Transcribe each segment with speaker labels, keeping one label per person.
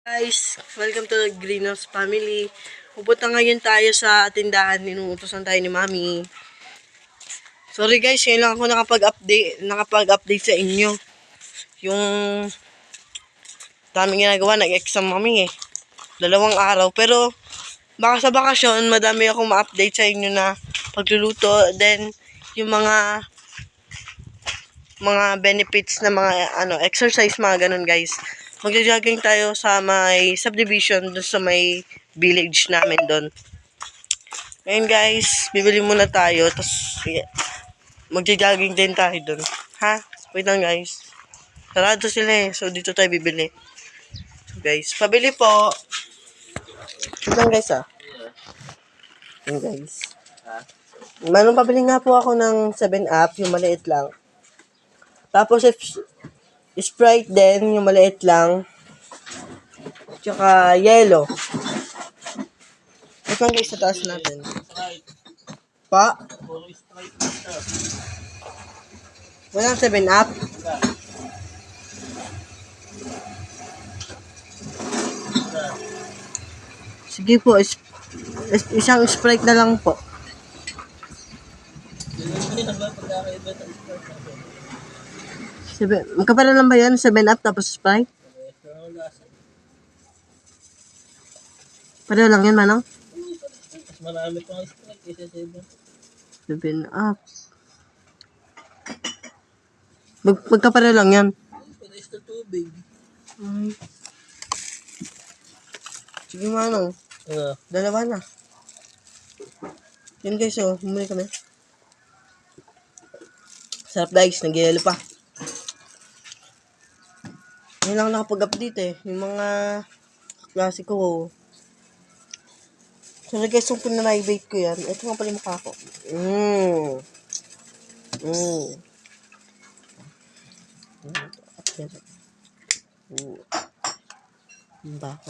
Speaker 1: Guys, welcome to the Greenhouse Family. Pupunta ngayon tayo sa tindahan. Inuutosan tayo ni Mami. Sorry guys, ngayon lang ako nakapag-update sa inyo. Yung daming ginagawa, nag-exam kami eh. 2 araw. Pero baka sa bakasyon, madami akong ma-update sa inyo na pagluluto. Then, yung mga benefits na mga exercise, mga ganun guys. Magja-jogging tayo sa may subdivision doon sa may village namin doon. Ngayon guys, bibili muna tayo. Tapos magja-jogging din tayo doon. Ha? Wait lang guys. Sarado sila eh. So dito tayo bibili. So guys, pabili po. Wait lang guys ah. Yan guys. Manong pabili nga po ako ng 7-Up, yung maliit lang. Tapos Sprite din, yung maliit lang. Tsaka yellow. Ito lang guys sa taas natin. Pa? Walang 7-Up? Sige po, isang Sprite na lang po. Magkapala lang ba yan? 7-Up tapos Sprite? Pareho lang yan, Manong?
Speaker 2: Mas marami pang Sprite kaysa 7.
Speaker 1: 7-Up. Magkapareho lang yan.
Speaker 2: Pares na tubig.
Speaker 1: Sige, Manong. Dalawa na. Yan guys, oh. Bumili kami. Sarap guys, nag-yelo pa. Ngayon lang nakapag-update eh. Yung mga klase ko. So guys, yung pinanay-bake ko yan. Ito nga pala yung mukha ko. Ang bako.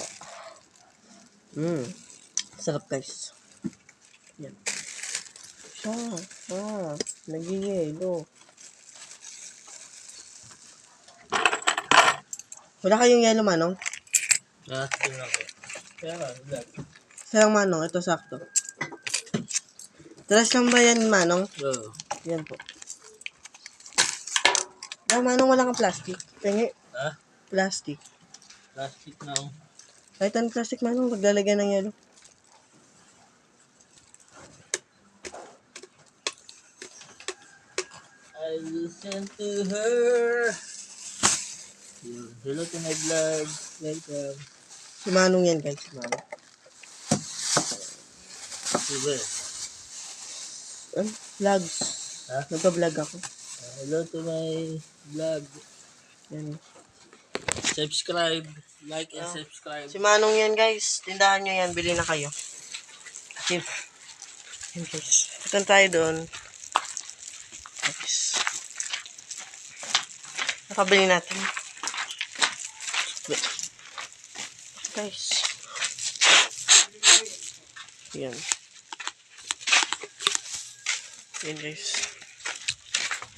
Speaker 1: Sarap guys. Yan. Siya. Nag-yelo. Wala kayong yelo, Manong?
Speaker 2: Tingnan ko. Kaya vlog.
Speaker 1: Sayang, Manong. Ito sakto. Talas lang ba yan, Manong?
Speaker 2: Oo.
Speaker 1: Yan po. Manong, wala kang plastic. Pengi.
Speaker 2: Ha?
Speaker 1: Plastic.
Speaker 2: Plastic na ako.
Speaker 1: Kahit ang plastic, Manong, maglalagyan ng yelo.
Speaker 2: I listen to her. Hello to my vlog. Welcome.
Speaker 1: Si Manong yan, guys. Si Manong.
Speaker 2: Sige.
Speaker 1: Vlogs.
Speaker 2: Ha?
Speaker 1: Nagpa-vlog ako.
Speaker 2: Hello to my vlog.
Speaker 1: Yan.
Speaker 2: Subscribe. Like and subscribe.
Speaker 1: Si Manong yan, guys. Tindahan nyo yan. Bili na kayo. Yan. Yan, guys. Punta tayo doon. Guys. Nakabili natin. Guys. Yan. Yan, guys.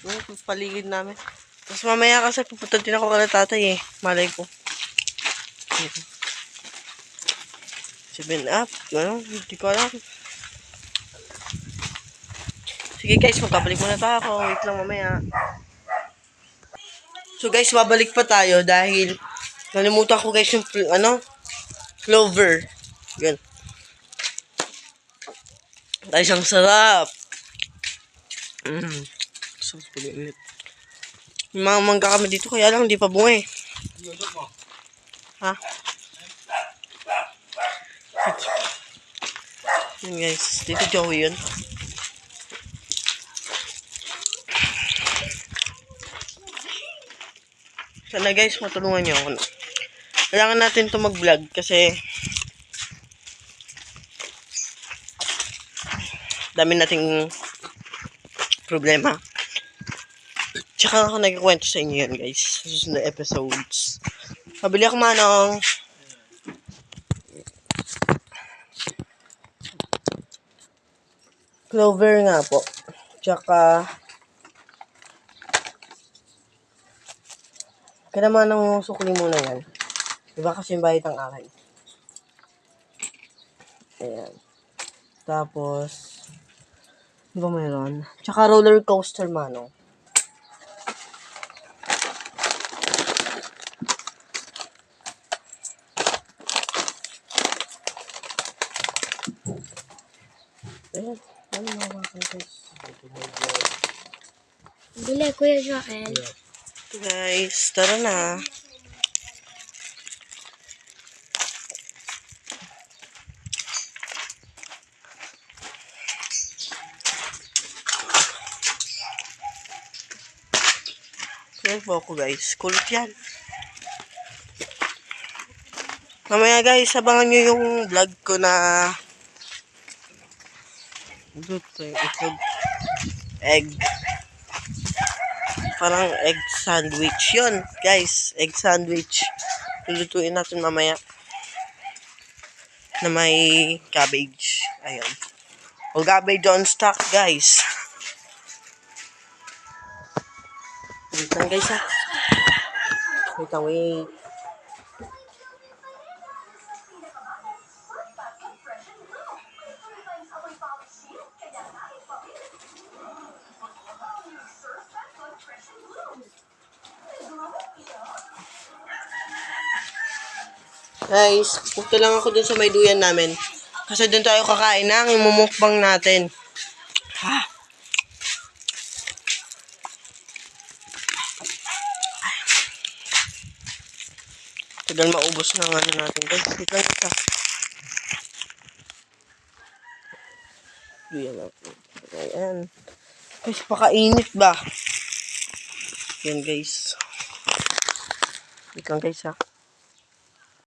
Speaker 1: Yung paligid namin. Tapos mamaya kasi pupunta din ako kala tatay eh. Malay ko. 7-Up. Ano? Hindi ko alam. Sige guys, magkabalik muna tayo ako. Wait lang mamaya. So guys, babalik pa tayo dahil nalimutan ko guys yung clover. Yan. Dahil siyang sarap. So, pag-init. May mga mangga kami dito, kaya lang hindi pa bunga eh. Ha? Yun guys, dito Joey yun. Sana guys, matulungan niyo ako. Kailangan natin to mag-vlog kasi dami nating problema. Tsaka ako nagkikwento sa inyo yan guys sa susunod na episodes. Pabili ako, Manong. Clover nga po. Tsaka kaya naman ang sukli muna yan. Diba kasi yung bayad ang akin? Ayan. Tapos, di ba mayroon? Tsaka roller coaster, mano. Ayan. Ano mga bakal, guys?
Speaker 3: Bili, Kuya Joel.
Speaker 1: Guys, tara na. Kaya po ako, guys. Kulit yan. Mamaya, guys, abangan nyo yung vlog ko na itlog egg. Parang egg sandwich. Yun, guys. Egg sandwich. Lulutuin natin mamaya. Na may cabbage. Ayun. O cabbage on stock, guys. Wait lang, guys, ha. Wait lang, wait. Guys, punta lang ako dun sa may duyan namin. Kasi dun tayo kakain ng imumukbang natin. Ha? Tagal maubos ng ano natin. Guys, wait lang ito. Duyan natin. Ayan. Guys, pakainit ba? Yan, guys. Wait lang, guys, ha.